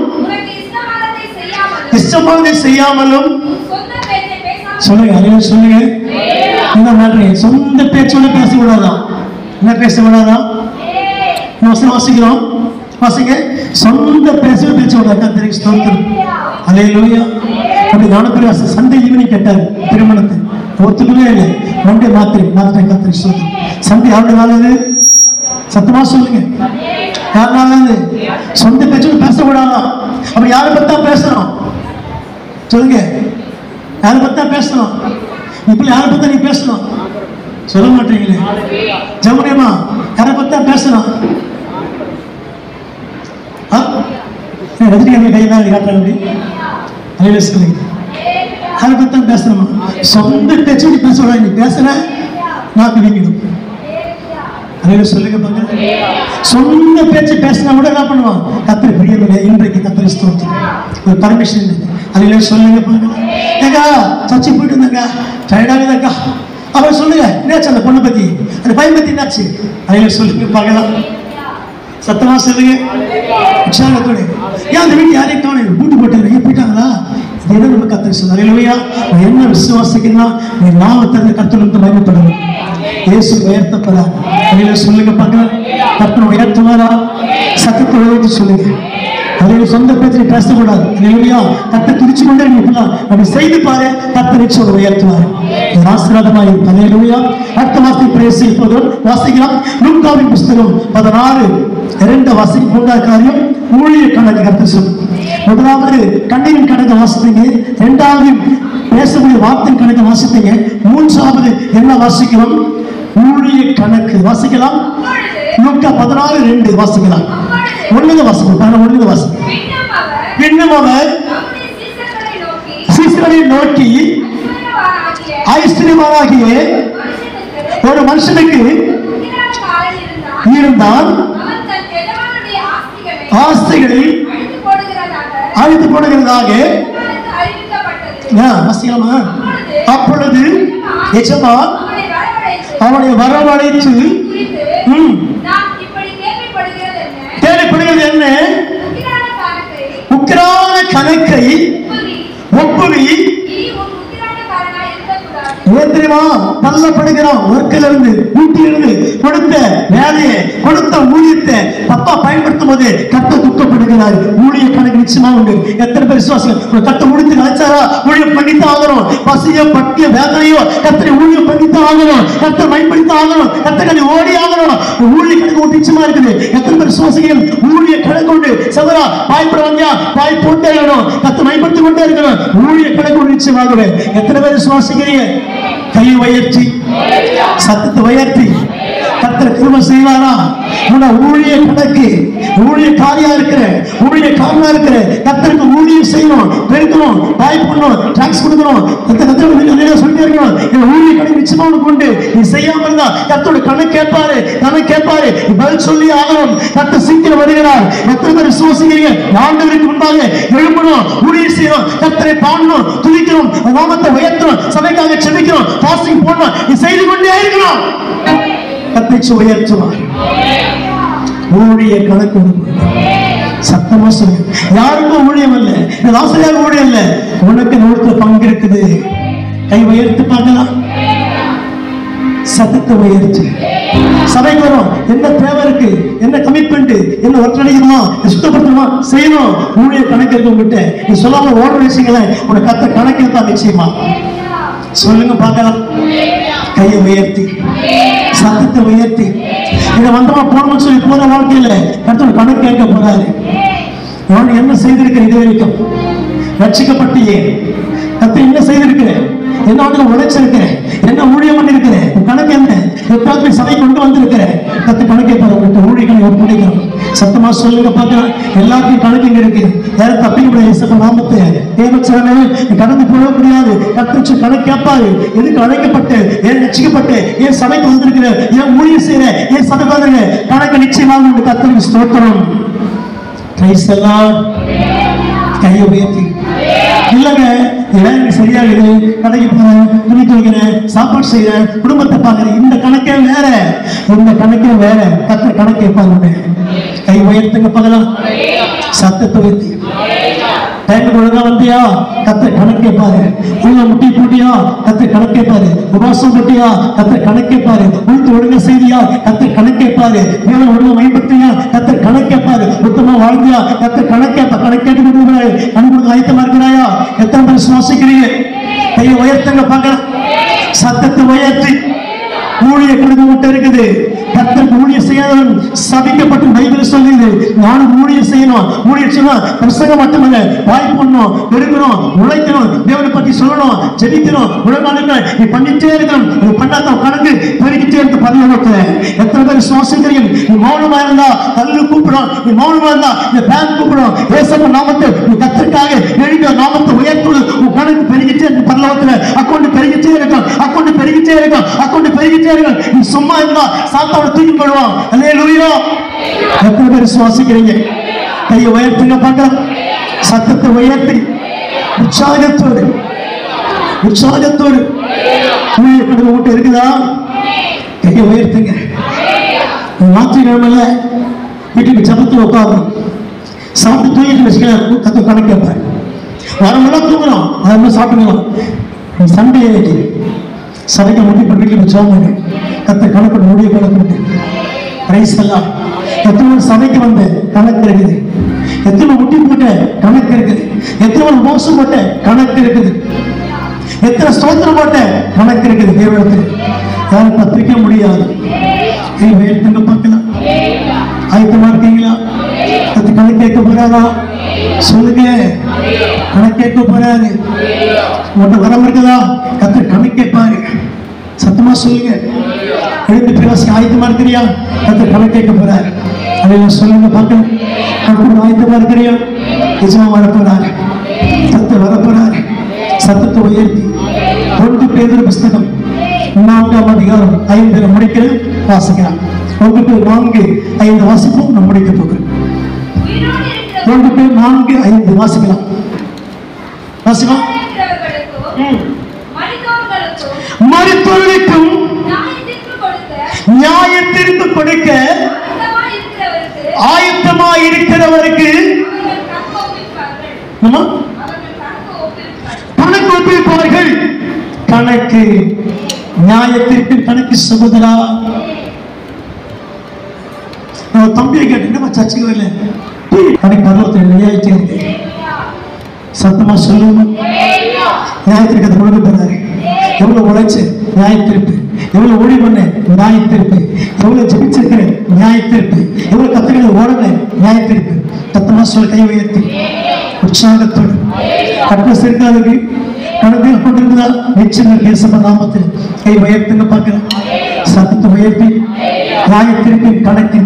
இஷ்டமானதை செய்யாமலும் சொல்லுங்க. சொல்லுங்க. என்ன மாதிரி சொந்த பேச்சோட பேசக்கூடாதான். என்ன பேசக்கூடாதான்? வாசிக்கிறோம். வாசிங்க. சொந்த பேச்சோட பேசக்கூடாது. கர்த்தருக்கு ஸ்தோத்திரம். அல்லேலூயா. அப்படி ஞானப்பிரகாச சண்டே ஈவினிங் கேட்டார் திருமணத்தை. ஒத்துக்கவே இல்லை. மண்டே மாத்திரம் கர்த்தருக்கு ஸ்தோத்திரம். சண்டே யாருடைய நாள் அது? சத்தமா சொல்லுங்க. யார் நாள் அது? சொந்த பேச்சோட பேசக்கூடாதான். அப்படி யாரை பத்தா பேசணும்? சொல்லுங்க. யாரை பத்தா பேசணும்? இப்ப யாரை பத்தா நீ பேசணும்? சொல்ல மாட்டீங்களே. ஜமுனியம்மா யாரை பத்தா பேசணும்? ரஜினிகாந்த் கைதான் காட்டுறாங்க. அப்படி அலையில சொல்லுங்க. யாரை பத்தா பேசணுமா? சொந்த பேச்சு நீ பேசக்கூடாது. நீ பேசுற நாக்கு வீங்கிடும். அலையில சொல்லுங்க பாருங்க. சொந்த பேச்சு பேசினா கூட என்ன பண்ணுவான்? கர்த்தர் பிரியமில்லை. இன்றைக்கு கர்த்தர் ஸ்தோத்திரம். ஒரு பர்மிஷன் அலையில சொல்லுங்க பாருங்க. ஏக்கா சர்ச்சை போயிட்டு இருந்தாங்க, டயர்டாகுதாக்கா. அவர் சொல்லுங்க என்னாச்சு அந்த பொண்ணை பத்தி, அந்த பையன் பத்தி என்னாச்சு? அலையில சொல்லுங்க பார்க்கலாம். சத்தமா சொல்லுங்க. உற்சாகத்தோட. ஏன் அந்த வீட்டு யாரையும் காணும்? கூட்டு போட்டு போயிட்டாங்களா? இது என்ன நம்ம கர்த்தர் சொல்ல. அலையிலூயா. நான் என்ன விசுவாசிக்கிறேன்னா நீ நாமத்தை கர்த்தருக்கு மகிமைப்படணும். இயேசு உயர்த்தப்படா. அலையில சொல்லுங்க பார்க்கலாம். கர்த்தர் உயர்த்துவாரா? சத்தத்தோட சொல்லுங்க. அதில் சொந்த பேச்சு பேசக்கூடாது. கர்த்தர் துதிச்சு கொண்டே இருக்கலாம். அப்படி செய்து பாரு. கர்த்தர் நிச்சயம் உயர்த்துவார். ஆசீர்வாதமாக இருக்கும். அல்லேலூயா. அடுத்த வாசிப்பு பேசி இப்போது வாசிக்கலாம். லூக்காவின் புஸ்தகம் 16:2 வாசிக்கும். 3வது காரியம் ஊழிய கணக்கு கர்த்தர் சொல்லும். முதலாவது கண்ணின் கணக்கு வாசித்தீங்க. 2வது பேசக்கூடிய வார்த்தையின் கணக்கு வாசித்தீங்க. 3வது என்ன வாசிக்கிறோம்? ஊழிய கணக்கு வாசிக்கலாம். லூக்கா 16:2 வாசிக்கலாம். ஒன்றுங்க வாசிக்கும். 11 வாசிக்கும். பின்னும் அவர் சீசரை நோக்கி ஐஸ்வர்யவானாகிய ஒரு மனுஷனுக்கு இருந்தால் ஆஸ்திகளை அழித்து போடுகிறதாக வாசிக்கலாமா? அப்பொழுது எஜமான் அவனை வரவழைத்து கேள்விப்படுகிறது என்ன? உக்கிரான கணக்கை ஒப்புவி. தெரியுமா? தள்ளப்படுகிறான். ஒர்க்கிலிருந்து வீட்டிலிருந்து கொடுத்த வேலையை கொடுத்த ஊழியத்தை தப்பா பயன்படுத்தும் போது கர்த்தர் துக்கப்படுகிறார். ஊழிய கணக்கு நிச்சயமா உண்டு. எத்தனை பேர் விசுவாசிகள் கர்த்தர் முடித்து நினைச்சாரா? ஊழியம் பண்ணித்தான் ஆகணும். பசியோ பட்டிய வேதனையோ கர்த்தரை ஊழியம் பண்ணித்தான் ஆகணும். கர்த்தர் பயன்படுத்த ஆகணும். கர்த்தர் ஓடி ஆகணும். ஊழிய கணக்கு நிச்சயமா இருக்குது. எத்தனை பேர் விசுவாசிகள் ஊழிய கணக்கு உண்டு? சவரா பயப்படுவாங்க. பாய் போட்டே இருக்கணும். கர்த்தர் பயன்படுத்திக் கொண்டே இருக்கணும். ஊழிய கணக்கு நிச்சயமாகவே. எத்தனை பேர் விசுவாசிக்கிறீங்க? கை உயர்த்தி சத்தத்தை உயர்த்தி கர்த்தர் கிருபை செய்வாரா? உன்னை ஊழிய கணக்கு ஊழிய காரியா இருக்கிற ஊழிய காரணா இருக்கிற கர்த்தருக்கு ஊழியம் செய்யணும், பெருக்கணும், வாய்ப்பு பண்ணணும், டாக்ஸ் கொடுக்கணும். சொல்லிட்டே இருக்கணும். ஊழிய கணக்கு நிச்சயமா உனக்கு உண்டு. நீ செய்யாம இருந்தா கர்த்தரோட கணக்கு கேட்பாரு. கணக்கு கேட்பாரு. பதில் சொல்லி ஆகணும். கர்த்தர் சீக்கிரம் வருகிறார். எத்தனை பேர் விசுவாசிக்கிறீங்க? ஆண்டவருக்கு முன்பாக எழும்பணும், ஊழியம் செய்யணும், கர்த்தரை பாடணும், துதிக்கணும், நாமத்தை உயர்த்தணும், சபைக்காக செபிக்கணும், பாஸ்டிங் போடணும். நீ செய்து கொண்டே இருக்கணும். கர்த்தரை உயர்த்துவார். ஊழிய கணக்கு சத்தமா சொல்லு. யாருக்கும் ஊழியம் இல்லை. இந்த ஆசிரியர் ஊழியம் இல்லை. உனக்கு நூற்றுல பங்கு இருக்குது. கை உயர்த்து பார்க்கலாம். சத்தத்தை உயர்த்து. சபைக்கு வரும். என்ன தேவை இருக்கு? என்ன கமிட்மெண்ட்? என்ன ஒற்றடைக்கணுமா? சுத்தப்படுத்தணுமா? செய்யணும். ஊழிய கணக்கு இருக்கு உங்ககிட்ட. நீ சொல்லாம ஓடுற விஷயங்களை உனக்கு கத்த கணக்கு தான் நிச்சயமா. சொல்லுங்க பார்க்கலாம். கையை உயர்த்தி சத்தத்தை உயர்த்தி இதை வந்தமா போனோம்னு சொல்லி போற வாழ்க்கையில கர்த்தர் கணக்கு கேட்க போறாரு. என்ன செய்திருக்கிற? இது வரைக்கும் ரட்சிக்கப்பட்டியே கர்த்தர் என்ன செய்திருக்கிறேன்? என்ன உழைச்சிருக்கிறேன்? என்ன ஊழியம் பண்ணி இருக்கிறேன்? கணக்கு என்ன? எத்தனை சபை கொண்டு வந்திருக்கிறேன் கத்து கணக்கை பாருங்க ஊழிகளை ஒப்படைக்கிறோம் சத்தமா சொல்லுங்க பார்க்கலாம் எல்லாத்தையும் கணக்கு இருக்கு யாரும் தப்பிக்க முடியாது இயேசு நாமத்தை தேவச்சனமே கடந்து போக முடியாது கத்து கணக்கு கேட்பாரு எதுக்கு அழைக்கப்பட்டு ஏன் ரட்சிக்கப்பட்டு ஏன் சபைக்கு வந்திருக்கிற ஏன் ஊழியம் செய்யற ஏன் சபைக்கு வந்திருக்க கணக்கு நிச்சயமாக உங்க கர்த்தருக்கு ஸ்தோத்திரம் பிரைஸ் தி லார்ட் கையை உயர்த்தி இல்லைங்க எனக்கு சரியாகுது கடைக்கு போறேன் துணி துவைக்கிறேன் சாப்பாடு செய்யறேன் குடும்பத்தை பாக்குறேன் இந்த கணக்கே வேற கர்த்தர் கணக்கை பாருங்க கை உயர்த்துங்க பார்க்கலாம் சத்தத்தை உயர்த்தி டைம் ஒழுங்கா வந்தியா கர்த்தர் கணக்கை பாரு உள்ள முட்டி போட்டியா கர்த்தர் கணக்கை பாரு உபாசம் போட்டியா கர்த்தர் கணக்கை பாரு உளுத்து ஒழுங்க செய்தியா கர்த்தர் கணக்கை பாரு மேல ஒழுங்க பயன்படுத்தியா கர்த்தர் கணக்கை பாரு உத்தமா வாழ்ந்தியா கர்த்தர் கணக்கேட்டு கொடுக்குறாரு அன்புக்கு ஆயத்தமா இருக்கிறாயா எத்தனை பேர் சுவாசிக்கிறீங்க கையை உயர்த்தங்க பார்க்கலாம் சத்தத்தை உயர்த்தி ஊழிய கணக்கு மட்டும் இருக்குது கர்த்தருக்கு ஊழியம் செய்யாதவன் சபிக்கப்பட்டு பைபிள் சொல்லுது நானும் ஊழியம் செய்யணும் ஊழியம் செய்யணும் பிரசங்கம் மட்டுமல்ல வாய் பண்ணணும் பெருக்கணும் உழைக்கணும் தேவனை பற்றி சொல்லணும் ஜெபிக்கணும் உலகானுங்க நீ பண்ணிட்டே இருக்கணும் நீ பண்ணாத கணக்கு பெருகிட்டே இருக்கு பரலோகத்துல எத்தனை பேர் சுவாசிக்கிறீங்க நீ மௌனமா இருந்தா தள்ளு கூப்பிடும் நீ மௌனமா இருந்தா இந்த பேங்க் கூப்பிடும் ஏசப்ப நாமத்தை நீ கர்த்தருக்காக எழுதிய நாமத்தை உயர்த்து உன் கணக்கு பெருகிட்டே இருக்கு பரலோகத்துல அக்கௌண்ட் பெருகிட்டே இருக்கும் நீ சும்மா இருந்தா சாத்தாவோட தூக்கி போடுவான் அல்லேலூயா எத்தனை பேர் சுவாசிக்கிறீங்க கையை உயர்த்துங்க பார்க்கலாம் சத்தத்தை உயர்த்தி உற்சாகத்தோடு ஊழிய கணக்கு மட்டும் இருக்குதா கையை உயர்த்துங்க ஞாயிற்றுக்கிழமையில வீட்டுக்கு ஜபத்தில் உட்காரணும் சாப்பிட்டு தூங்கிட்டு வச்சுக்க கத்து கணக்கு கேட்பேன் வரமெல்லாம் தூங்குறோம் அதெல்லாம் சாப்பிட்டுக்கலாம் சண்டே சபைக்கு முடி வீட்டுக்கு ஜோம் கத்த கணக்கு முடிய கணக்கு பிரைஸ் எல்லாம் எத்தனை சபைக்கு வந்த கணக்கு இருக்குது எத்தனை முட்டி போட்ட கணக்கு இருக்குது எத்தனை மோசம் போட்ட கணக்கு இருக்குது எத்தனை ஸ்தோத்திரம் போட்ட கணக்கு இருக்குது தேவனத்தில் யாரும் பத்திரிக்க முடியாது வேட்டுங்க பார்க்கலாம் ஆயத்தமா இருக்கீங்களா அது கணக்கு கேட்க போறாரா சொல்லுங்க கணக்கு கேட்க போறாரு உன்ன வரம் இருக்குதா கத்து கணக்கு கேட்பாரு சத்தமா சொல்லுங்க எழுந்து பிரகாசி ஆயத்தமா இருக்கிறியா கத்து கணக்கு கேட்க போறாரு அதையெல்லாம் சொல்லுங்க பார்க்கலாம் கணக்கு ஆயத்தமா இருக்கிறியா நிஜமா வரப்போறாரு கத்து வரப்போறாரு சத்தத்தை உயர்த்தி 1 பேதுரு புஸ்தகம் 4ஆம் அதிகாரம் 5 முடிக்கிறேன் வாசிக்கலாம் 1 பேதுரு 4:5 வாசிப்போம் நம்ம முடிக்க போகிறோம் 1 பேதுரு 4:5 வாசிக்கலாம் மரித்தோர்களுக்கும் நியாயத்திற்கு கொடுக்க ஆயத்தமாய் இருக்கிறவருக்கு கணக்கு ஒப்பிப்பார்கள் கணக்கு நியாயத்திற்கு கணக்கு சகோதரா தம்பியை கேட்டு சர்ச்சைக்கு வரல கணக்கு பருவத்தில் நியாயத்திற்கு சத்தமா சொல்லுங்க நியாயத்திற்கு அதை கொடுக்க போறாரு எவ்வளவு உழைச்சு நியாயத்திருப்பு எவ்வளவு ஓடி பண்ண நியாயத்திருப்பு எவ்வளவு ஜெபிச்சிருக்கிறேன் நியாயத்திருப்பு எவ்வளவு கத்துக்களை ஓடல நியாயத்திருப்பு சத்தமா சொல்ல கை உயர்த்தி உற்சாகத்தோடு கட்ட சேர்க்காதது கணக்கில் கொண்டிருந்தா நிச்சயம் இயேசு நாமத்தில் கை உயர்த்துங்க பார்க்கலாம் சத்தத்தை உயர்த்தி நியாயத்திருப்பின் கணக்கு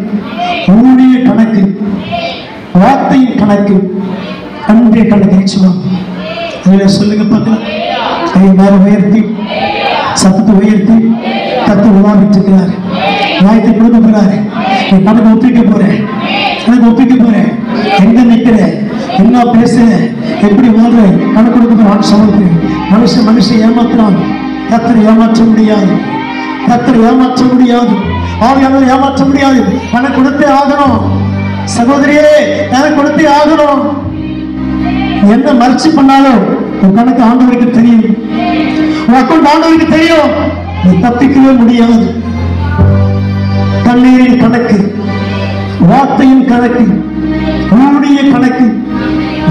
ஊழிய கணக்கு வார்த்தையின் கணக்கு அன்றைய கணக்கு நிச்சயம் அதில் சொல்லுங்க பார்க்கலாம் கை மேல உயர்த்தி சத்தத்தை உயர்த்தி கத்து உலாவிட்டு இருக்கிறார் நியாயத்தை கொடுக்க போறாரு நீ கணக்கு ஒப்பிக்க போறேன் எங்க நிக்கிற என்ன பேசுற எப்படி வாழ்ற கணக்கு கொடுக்க போற சமர்ப்பு மனுஷன் ஏமாத்துறான் கத்தரை ஏமாற்ற முடியாது ஆவியானவரை ஏமாற்ற முடியாது கணக்கு கொடுத்தே ஆகணும் சகோதரியே கணக்கு கொடுத்தே ஆகணும் என்ன மறைச்சு பண்ணாலும் உன் கணக்கு ஆண்டவருக்கு தெரியும் உன் அக்கௌண்ட் ஆண்டவருக்கு தெரியும் நீ தப்பிக்கவே முடியாது கண்ணீரின் கணக்கு வார்த்தையின் கணக்கு ஊழிய கணக்கு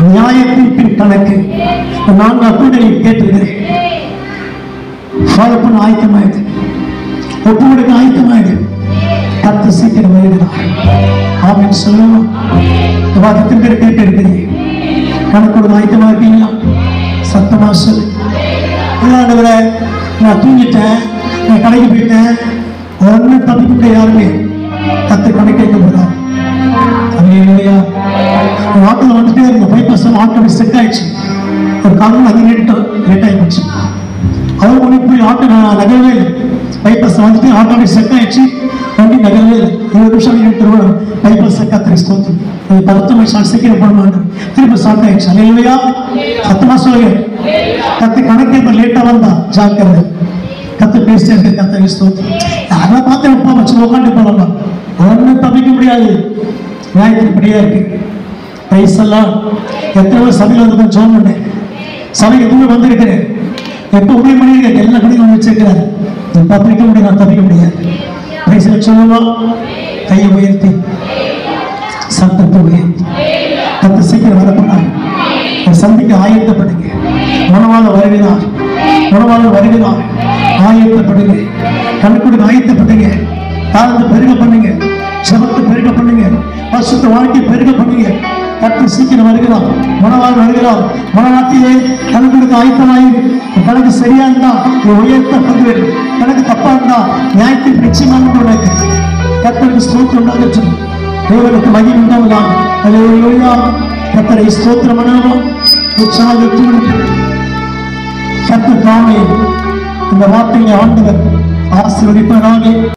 நியாயத்தின் கணக்கு நான் அக்கௌண்டை கேட்டிருக்கிறேன் ஃபாலோ பண்ண ஆயத்தமாயிடு ஒப்புவிடுக்க ஆயத்தமாயிடு கத்த சீக்கிரம் வருகிறார் ஆமென் சொல்லுவோம் வாதத்தின் பேர் கேட்டு இருக்கிறேன் கணக்கோட ஆயத்தமா இருக்கீங்களா சத்தமா சொல்லு நான் தூங்கிட்டேன் நான் கடைக்கு போயிட்டேன் ஒன்னு தப்பிக்க யாருமே கத்தை கணக்கு கேட்க போறார். அல்லேலூயா. ஆட்டோல வந்துட்டே இருந்த பைபாஸ் ஆட்டோ செட் ஆயிடுச்சு. ஒரு காரணம் அது லேட் ஆயிடுச்சு. அவர் ஒண்ணு போய் ஆட்டோ நகரவே இல்லை. பைபாஸ் வந்துட்டு ஆட்டோ செட் ஆயிடுச்சு. வண்டி நகரவே இல்லை. 20 நிமிஷம் நின்றுட்டு பைபாஸ் கத்திரி ஸ்தோத்திரம். 10 நிமிஷம் சீக்கிரம் போட மாட்டேன். திரும்ப ஸ்டார்ட் ஆயிடுச்சு. அல்லேலூயா. சத்தமா சொல்லுங்க. கத்தை கணக்கு லேட்டா வந்தா ஜாக்கிரதை. கத்து பேசிட்டே இருக்க கத்திரி ஸ்தோத்திரம். யாரெல்லாம் பார்த்து எப்போ வச்சு உட்காந்து போகலாம். ஒன்றும் தப்பிக்க முடியாது. நியாயத்தின்படியா இருக்கு. பைசெல்லாம் எத்தனை சபையில் வந்து ஜோன் பண்ணேன். சபை எதுவுமே வந்திருக்கிறேன். எப்போ உதவி பண்ணியிருக்கேன். எல்லா கடையும் வச்சிருக்கிறார். தப்பிக்க முடியும். நான் தப்பிக்க முடியாது. பைசல் சொல்லுவோம். கையை உயர்த்தி சத்தத்தை உயர்த்தி கத்து சீக்கிரம் வரப்படாது. சந்திக்க ஆயத்தப்படுங்க. மனவாள வருகிறார். மனவாள வருகிறார். ஆயத்தப்படுங்க. கணக்குடன் ஆயத்தப்படுங்க. தாழ்ந்து பெருக பண்ணுங்க. சபத்தை பெருக பண்ணுங்க. பரிசுத்த வாழ்க்கை பெருக பண்ணுங்க. கத்து சீக்கிரம் வருகிறார். மனவாள் வருகிறார். மனநாட்டிலே கணக்குடன் ஆயத்தமாயி கணக்கு சரியா இருந்தா உயர்த்தப்படுவேன். கணக்கு தப்பா இருந்தா நியாயத்தில் நிச்சயமாக உனக்கு கத்தருக்கு ஸ்தோத்திரம் உண்டாகட்டும். தேவனுக்கு மகிமை உண்டாவதாக. அல்லேலூயா. கத்தரை ஸ்தோத்திரம் பண்ணுவோம். உற்சாகத்தோடு கர்த்தர் தாமே இந்த வார்த்தையை ஆண்டவர் ஆசீர்வதிப்பாராக.